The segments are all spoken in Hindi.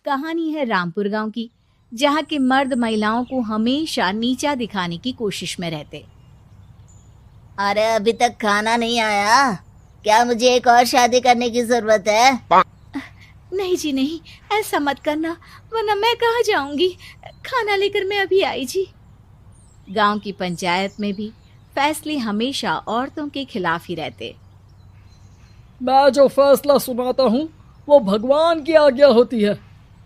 कहानी है रामपुर गांव की, जहां के मर्द महिलाओं को हमेशा नीचा दिखाने की कोशिश में रहते। अरे अभी तक खाना नहीं आया, क्या मुझे एक और शादी करने की जरूरत है? नहीं जी नहीं, ऐसा मत करना, वरना मैं कहाँ जाऊंगी। खाना लेकर मैं अभी आई जी। गांव की पंचायत में भी फैसले हमेशा औरतों के खिलाफ ही रहते। मैं जो फैसला सुनाता हूँ वो भगवान की आज्ञा होती है।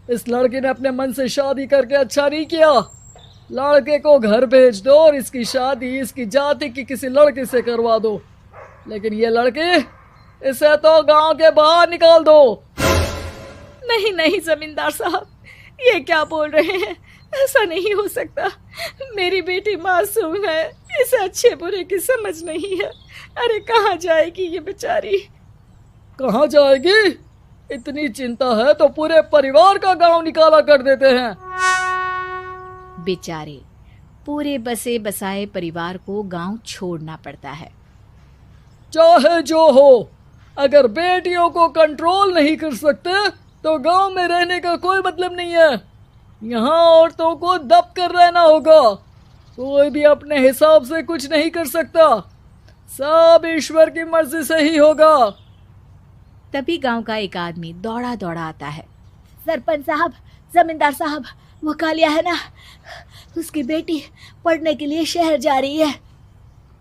इस लड़के ने अपने मन से शादी करके अच्छा नहीं किया। लड़के को घर भेज दो और इसकी शादी इसकी जाति की किसी लड़के से करवा दो, लेकिन ये लड़की, इसे तो गांव के बाहर निकाल दो। नहीं नहीं जमींदार साहब, ये क्या बोल रहे हैं? ऐसा नहीं हो सकता। मेरी बेटी मासूम है, इसे अच्छे बुरे की समझ नहीं है। अरे कहाँ जाएगी ये बेचारी? कहाँ जाएगी? इतनी चिंता है तो पूरे परिवार का गांव निकाला कर देते हैं। बेचारे पूरे बसे बसाए परिवार को गांव छोड़ना पड़ता है। चाहे जो हो, अगर बेटियों को कंट्रोल नहीं कर सकते तो गांव में रहने का कोई मतलब नहीं है। यहाँ औरतों को दब कर रहना होगा। कोई भी अपने हिसाब से कुछ नहीं कर सकता, सब ईश्वर की मर्जी से ही होगा। तभी गांव का एक आदमी दौड़ा दौड़ा आता है। सरपंच साहब, जमींदार साहब, वो कालिया है ना, उसकी बेटी पढ़ने के लिए शहर जा रही है।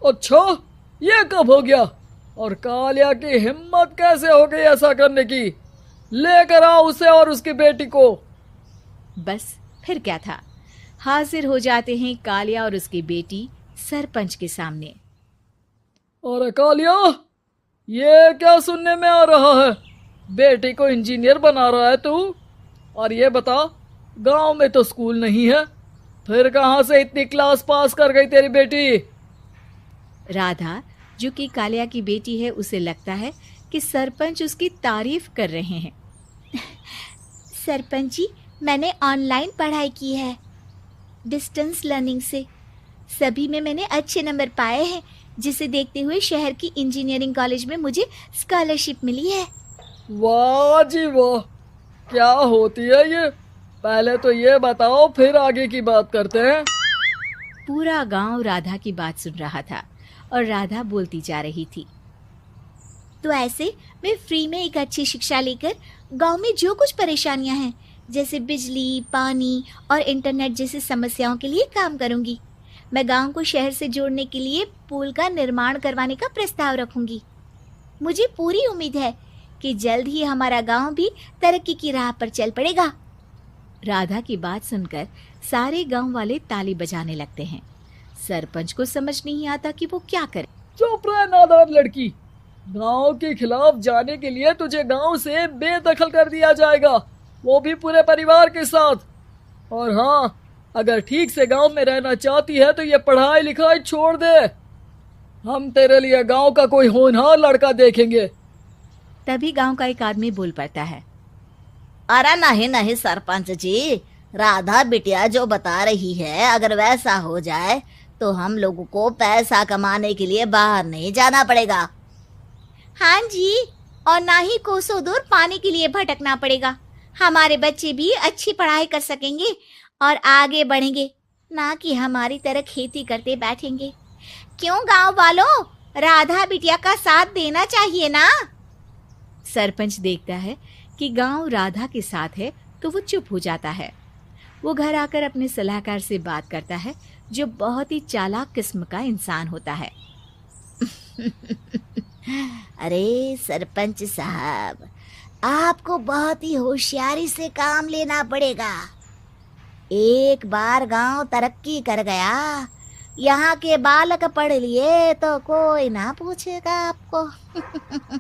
अच्छा, ये कब हो गया? और कालिया की हिम्मत कैसे हो गई ऐसा करने की? लेकर आओ उसे और उसकी बेटी को। बस फिर क्या था, हाजिर हो जाते हैं कालिया और उसकी बेटी सरपंच के सामने। अरे कालिया, ये क्या सुनने में आ रहा है? बेटी को इंजीनियर बना रहा है तू? और ये बता, गांव में तो स्कूल नहीं है, फिर कहां से इतनी क्लास पास कर गई तेरी बेटी? राधा, जो कि कालिया की बेटी है, उसे लगता है कि सरपंच उसकी तारीफ कर रहे हैं। सरपंच जी, मैंने ऑनलाइन पढ़ाई की है, डिस्टेंस लर्निंग से। सभी में मैंने अच्छे नंबर पाए हैं, जिसे देखते हुए शहर की इंजीनियरिंग कॉलेज में मुझे स्कॉलरशिप मिली है। वाह जी वाह, क्या होती है ये? पहले तो ये बताओ, फिर आगे की बात करते हैं। पूरा गांव राधा की बात सुन रहा था और राधा बोलती जा रही थी। तो ऐसे मैं फ्री में एक अच्छी शिक्षा लेकर गांव में जो कुछ परेशानियां हैं, जैसे बिजली, पानी और इंटरनेट जैसी समस्याओं के लिए काम करूंगी। मैं गांव को शहर से जोड़ने के लिए पुल का निर्माण करवाने का प्रस्ताव रखूंगी। मुझे पूरी उम्मीद है कि जल्द ही हमारा गांव भी तरक्की की राह पर चल पड़ेगा। राधा की बात सुनकर सारे गांव वाले ताली बजाने लगते हैं। सरपंच को समझ नहीं आता कि वो क्या करे। चुप रह नादान लड़की, गांव के खिलाफ जाने के लिए तुझे गांव से बेदखल कर दिया जाएगा, वो भी पूरे परिवार के साथ। और हाँ, अगर ठीक से गांव में रहना चाहती है तो ये पढ़ाई लिखाई छोड़ दे। हम तेरे लिए गांव का कोई होनहार लड़का देखेंगे। तभी गांव का एक आदमी बोल पड़ता है। अरे नहीं नहीं सरपंच जी, राधा बिटिया जो बता रही है, अगर वैसा हो जाए तो हम लोगों को पैसा कमाने के लिए बाहर नहीं जाना पड़ेगा। हाँ जी, और ना ही कोसों दूर पानी के लिए भटकना पड़ेगा। हमारे बच्चे भी अच्छी पढ़ाई कर सकेंगे और आगे बढ़ेंगे, ना कि हमारी तरह खेती करते बैठेंगे। क्यों गांव वालों, राधा बिटिया का साथ देना चाहिए ना। सरपंच देखता है कि गांव राधा के साथ है तो वो चुप हो जाता है। वो घर आकर अपने सलाहकार से बात करता है, जो बहुत ही चालाक किस्म का इंसान होता है। अरे सरपंच साहब, आपको बहुत ही होशियारी से काम लेना पड़ेगा। एक बार गांव तरक्की कर गया, यहाँ के बालक पढ़ लिए तो कोई ना पूछेगा आपको।